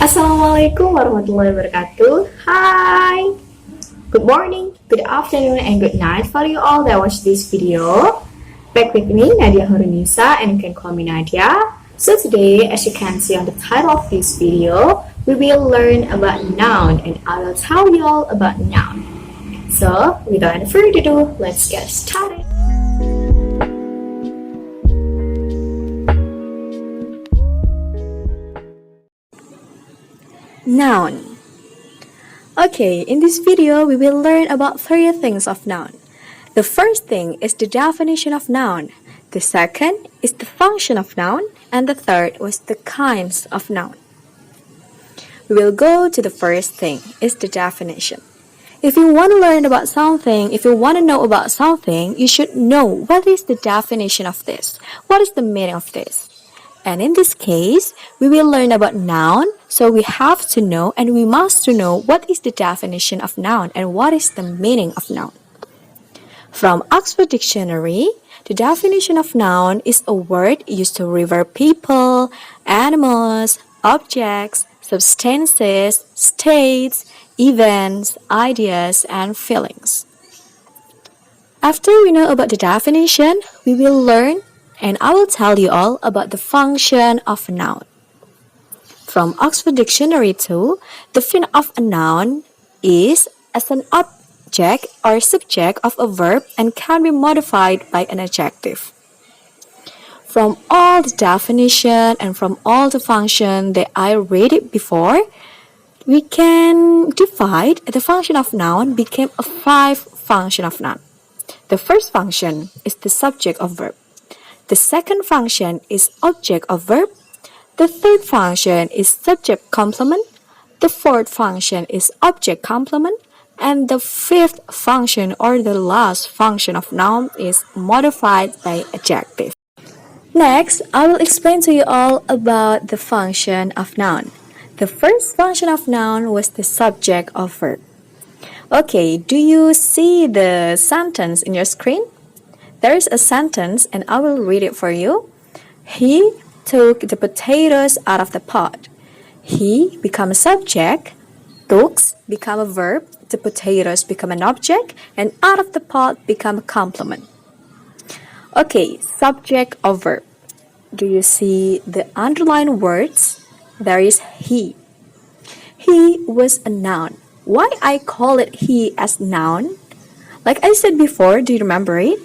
Assalamualaikum warahmatullahi wabarakatuh. Hi, good morning, good afternoon, and good night for you all that watch this video. Back with me, Nadiya Khoirunnisa, and you can call me Nadia. So today, as you can see on the title of this video, we will learn about noun, and I will tell you all about noun. So without any further ado, let's get started. Noun. Okay, in this video, we will learn about three things of noun. The first thing is the definition of noun. The second is the function of noun. And the third was the kinds of noun. We will go to the first thing, is the definition. If you want to learn about something, if you want to know about something, you should know what is the definition of this. What is the meaning of this? And in this case, we will learn about noun, so we have to know and we must to know what is the definition of noun and what is the meaning of noun. From Oxford Dictionary, the definition of noun is a word used to refer people, animals, objects, substances, states, events, ideas, and feelings. After we know about the definition, we will learn and I will tell you all about the function of a noun. From Oxford Dictionary 2, the definition of a noun is as an object or subject of a verb and can be modified by an adjective. From all the definition and from all the function that I read it before, we can divide the function of noun became a 5 function of noun. The first function is the subject of verb. The second function is object of verb. The third function is subject complement. The fourth function is object complement. And the fifth function or the last function of noun is modified by adjective. Next, I will explain to you all about the function of noun. The first function of noun was the subject of verb. Okay, do you see the sentence in your screen? There is a sentence and I will read it for you. He took the potatoes out of the pot. He become a subject, took become a verb, the potatoes become an object, and out of the pot become a complement. Okay, subject of verb. Do you see the underlined words? There is he. He was a noun. Why I call it he as noun? Like I said before, do you remember it?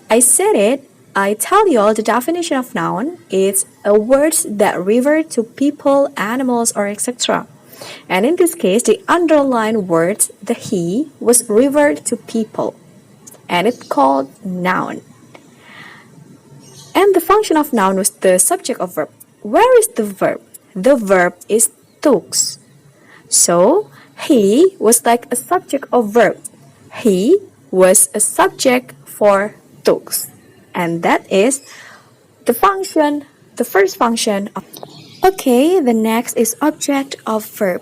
I said it, I tell you all the definition of noun. It's a words that refer to people, animals, or etc. And in this case, the underlined words, the he, was referred to people. And it's called noun. And the function of noun was the subject of verb. Where is the verb? The verb is took. So, he was like a subject of verb. He was a subject for took. And that is the function, the first function. Okay, the next is object of verb.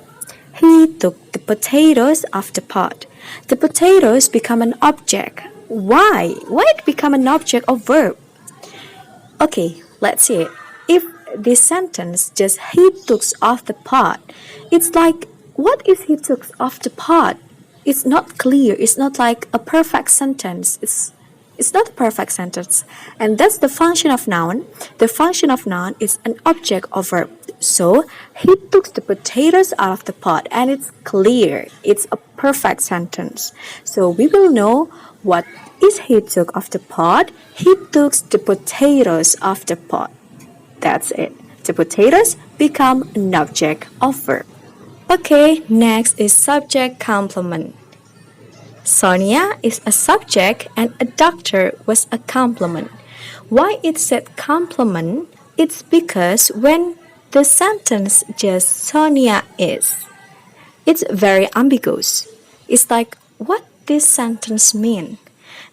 He took the potatoes off the pot. The potatoes become an object. Why? Why it become an object of verb? Okay, let's see it. If this sentence just he took off the pot, it's like, what is he took off the pot? It's not clear. It's not like a perfect sentence. It's not a perfect sentence. And that's the function of noun. The function of noun is an object of verb. So, he took the potatoes out of the pot and it's clear. It's a perfect sentence. So, we will know what is he took off the pot. He took the potatoes off the pot. That's it. The potatoes become an object of verb. Okay, next is subject complement. Sonia is a subject and a doctor was a complement. Why it said complement? It's because when the sentence just Sonia is, it's very ambiguous. It's like, what this sentence mean?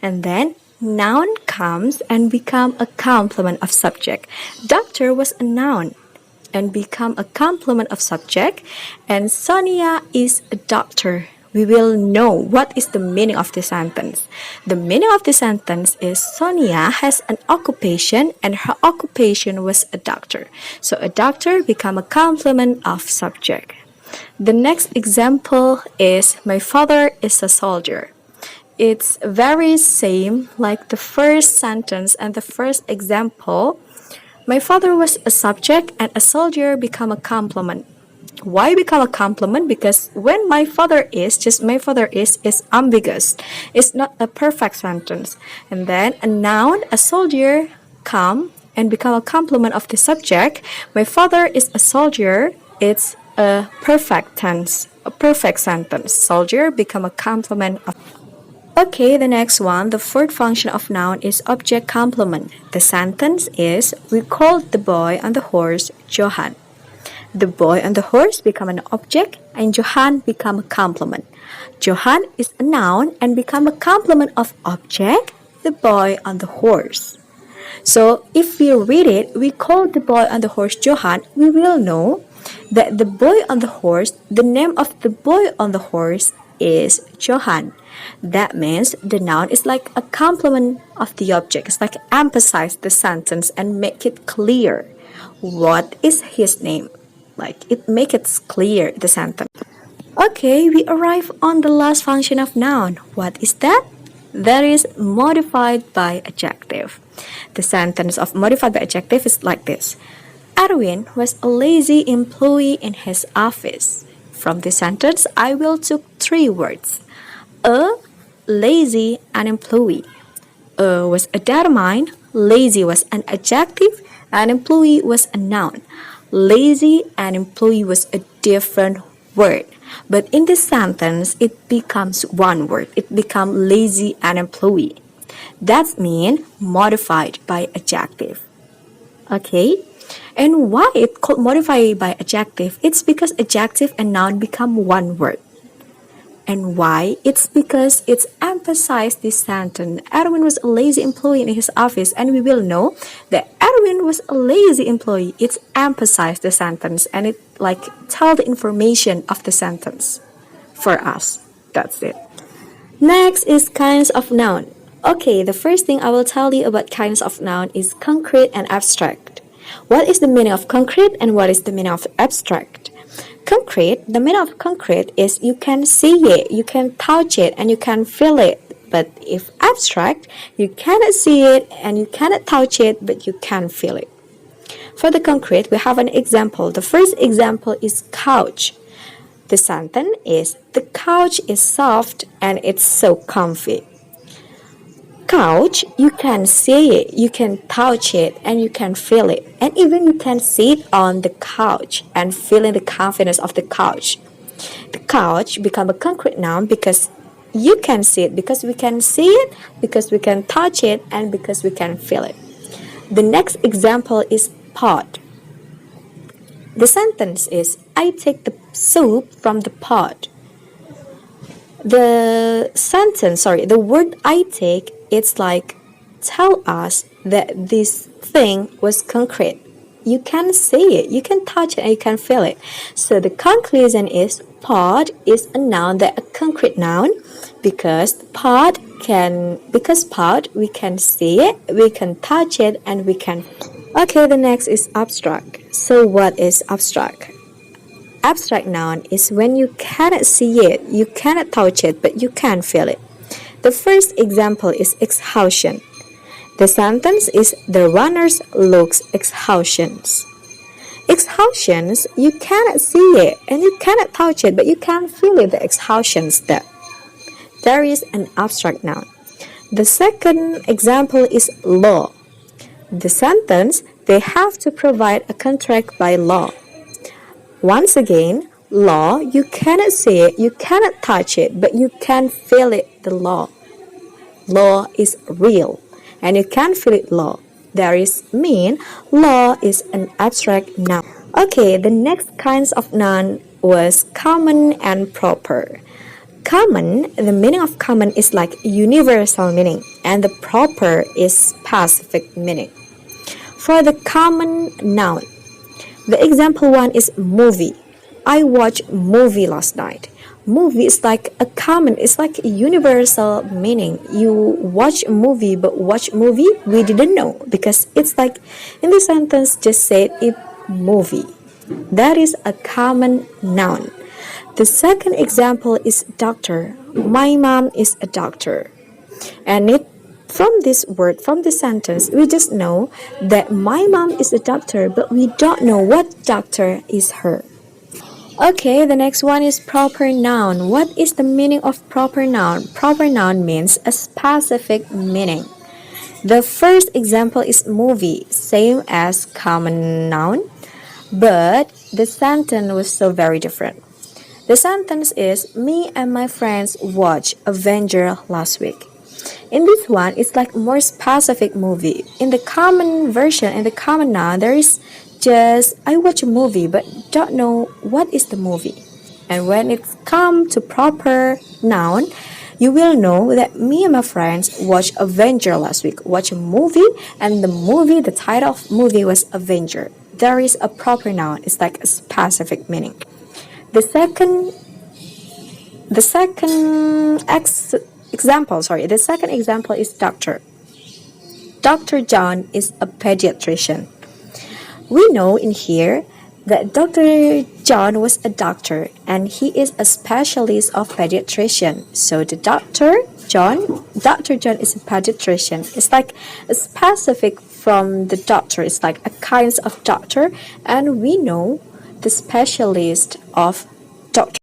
And then noun comes and become a complement of subject. Doctor was a noun and become a complement of subject, and Sonia is a doctor we will know what is the meaning of the sentence. The meaning of the sentence is Sonia has an occupation and her occupation was a doctor. So a doctor become a complement of subject. The next example is my father is a soldier. It's very same like the first sentence and the first example. My father was a subject and a soldier become a complement. Why become a complement? Because when my father is, just my father is ambiguous. It's not a perfect sentence. And then a noun, a soldier, come and become a complement of the subject. My father is a soldier. It's a perfect tense, a perfect sentence. Soldier become a complement of. Okay, the next one, the fourth function of noun is object complement. The sentence is, we called the boy on the horse Johan. The boy on the horse become an object and Johan become a complement. Johan is a noun and become a complement of object, the boy on the horse. So if we read it, we call the boy on the horse Johan, we will know that the boy on the horse, the name of the boy on the horse is Johan. That means the noun is like a complement of the object. It's like emphasize the sentence and make it clear. What is his name? Like it make it clear the sentence. Okay, we arrive on the last function of noun. What is that? That is modified by adjective. The sentence of modified by adjective is like this. Edwin was a lazy employee in his office. From this sentence, I will take 3 words. A, lazy, an employee. A was a determine, lazy was an adjective, and employee was a noun. Lazy and employee was a different word. But in this sentence, it becomes one word. It becomes lazy and employee. That means modified by adjective. Okay? And why it called modified by adjective? It's because adjective and noun become one word. And why? It's because it's emphasized this sentence. Edwin was a lazy employee in his office, and we will know that Edwin was a lazy employee. It's emphasized the sentence and it like tell the information of the sentence for us. That's it. Next is kinds of noun. Okay, the first thing I will tell you about kinds of noun is concrete and abstract. What is the meaning of concrete and what is the meaning of abstract? Concrete, the meaning of concrete is you can see it, you can touch it, and you can feel it. But if abstract, you cannot see it and you cannot touch it, but you can feel it. For the concrete, we have an example. The first example is couch. The sentence is, the couch is soft and it's so comfy. Couch, you can see it, you can touch it, and you can feel it. And even you can sit on the couch and feeling the confidence of the couch. The couch become a concrete noun because you can see it, because we can see it, because we can touch it, and because we can feel it. The next example is pot. The sentence is, I take the soup from the pot. The word I take, it's like tell us that this thing was concrete. You can see it, you can touch it, and you can feel it. So the conclusion is pot is a noun, that a concrete noun, because pot we can see it, we can touch it, and we can. Okay, the next is abstract. So what is abstract? Abstract noun is when you cannot see it, you cannot touch it, but you can feel it. The first example is exhaustion. The sentence is, the runners looks exhaustions. Exhaustions, you cannot see it and you cannot touch it, but you can feel it, the exhaustions there. There is an abstract noun. The second example is law. The sentence, they have to provide a contract by law. Once again, law, you cannot see it, you cannot touch it, but you can feel it, the law. Law is real, and you can feel it, law. There is mean, law is an abstract noun. Okay, the next kinds of noun was common and proper. Common, the meaning of common is like universal meaning, and the proper is specific meaning. For the common noun, the example one is movie. I watched movie last night. Movie is like a common, it's like a universal meaning. You watch a movie, but watch movie we didn't know, because it's like in the sentence just said it movie. That is a common noun. The second example is doctor. My mom is a doctor. And it from this word, from this sentence, we just know that my mom is a doctor, but we don't know what doctor is her. Okay, the next one is proper noun. What is the meaning of proper noun? Proper noun means a specific meaning. The first example is movie, same as common noun, but the sentence was so very different. The sentence is, me and my friends watched Avenger last week. In this one, it's like more specific movie. In the common version, in the common noun, there is just, I watch a movie but don't know what is the movie. And when it's come to proper noun, you will know that me and my friends watched Avenger last week. Watch a movie, and the movie, the title of movie was Avenger. There is a proper noun. It's like a specific meaning. The second example is doctor. Dr. John is a pediatrician. We know in here that Dr. John was a doctor and he is a specialist of pediatrician. So the Dr. John is a pediatrician. It's like a specific from the doctor. It's like a kind of doctor, and we know the specialist of doctor.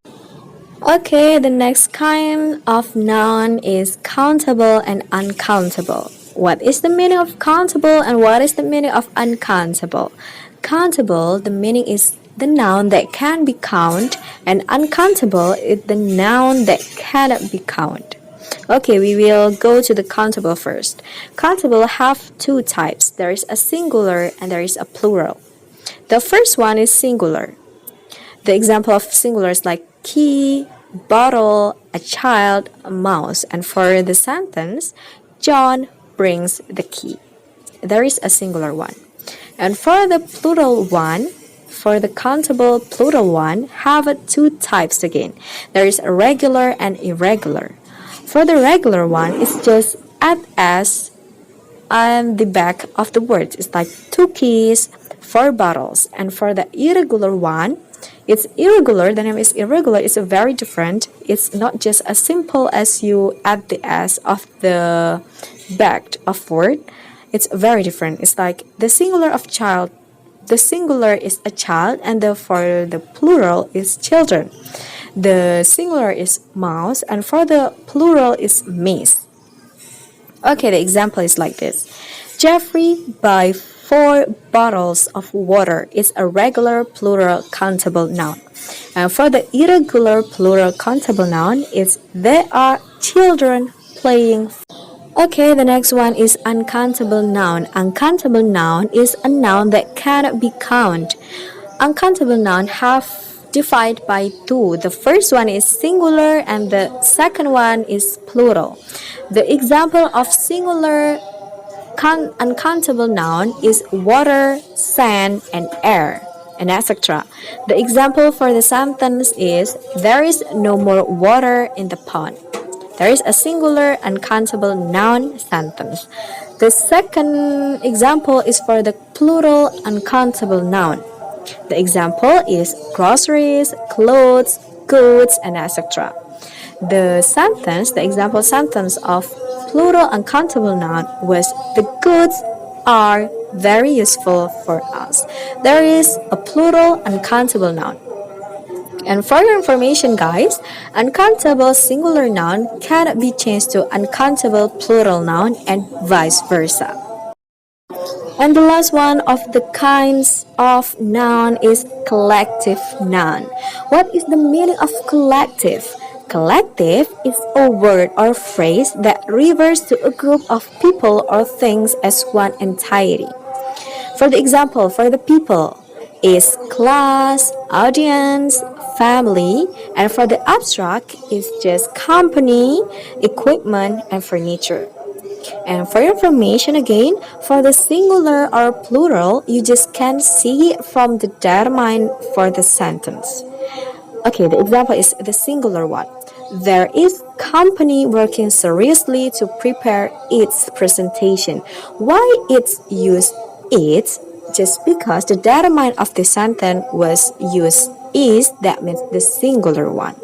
Okay, the next kind of noun is countable and uncountable. What is the meaning of countable and what is the meaning of uncountable? Countable, the meaning is the noun that can be counted, and uncountable is the noun that cannot be counted. Okay, we will go to the countable first. Countable have two types. There is a singular and there is a plural. The first one is singular. The example of singular is like key, bottle, a child, a mouse. And for the sentence, John brings the key. There is a singular one. And for the plural one, for the countable plural one, have two types again. There is a regular and irregular. For the regular one, it's just add as on the back of the words. It's like 2 keys, 4 bottles. And for the irregular one, it's irregular. The name is irregular. It's very different. It's not just as simple as you add the s of the back of word. It's very different. It's like the singular of child. The singular is a child, and for the plural is children. The singular is mouse, and for the plural is mice. Okay, the example is like this. Jeffrey buy 4 bottles of water. It's a regular plural countable noun. And for the irregular plural countable noun, it's there are children playing. Okay, the next one is uncountable noun. Uncountable noun is a noun that cannot be counted. Uncountable noun have divided by 2. The first one is singular and the second one is plural. The example of singular uncountable noun is water, sand, and air, and etc. The example for the sentence is there is no more water in the pond. There is a singular uncountable noun sentence. The second example is for the plural uncountable noun. The example is groceries, clothes, goods, and etc. The example sentence of plural uncountable noun was the goods are very useful for us. There is a plural uncountable noun. And for your information, guys, uncountable singular noun cannot be changed to uncountable plural noun and vice versa. And the last one of the kinds of noun is collective noun. What is the meaning of collective? Collective is a word or phrase that refers to a group of people or things as one entirety. For the example, for the people is class, audience, family, and for the abstract is just company, equipment, and furniture. And for your information again, for the singular or plural, you just can see it from the determine for the sentence. Okay, the example is the singular one. There is company working seriously to prepare its presentation. Why it's used its? Just because the determinant of the sentence was used is, that means the singular one.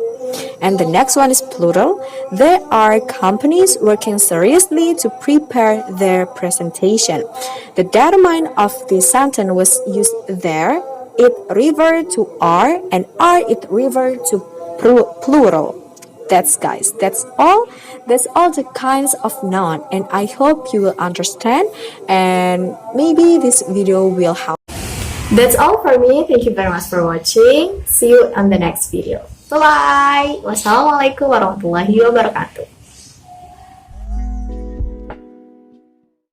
And the next one is plural. There are companies working seriously to prepare their presentation. The determinant of the sentence was used there. It revert to are, and are it revert to plural. That's all. That's all the kinds of noun, and I hope you will understand, and maybe this video will help. That's all for me. Thank you very much for watching. See you on the next video. Bye bye. Wassalamualaikum warahmatullahi wabarakatuh.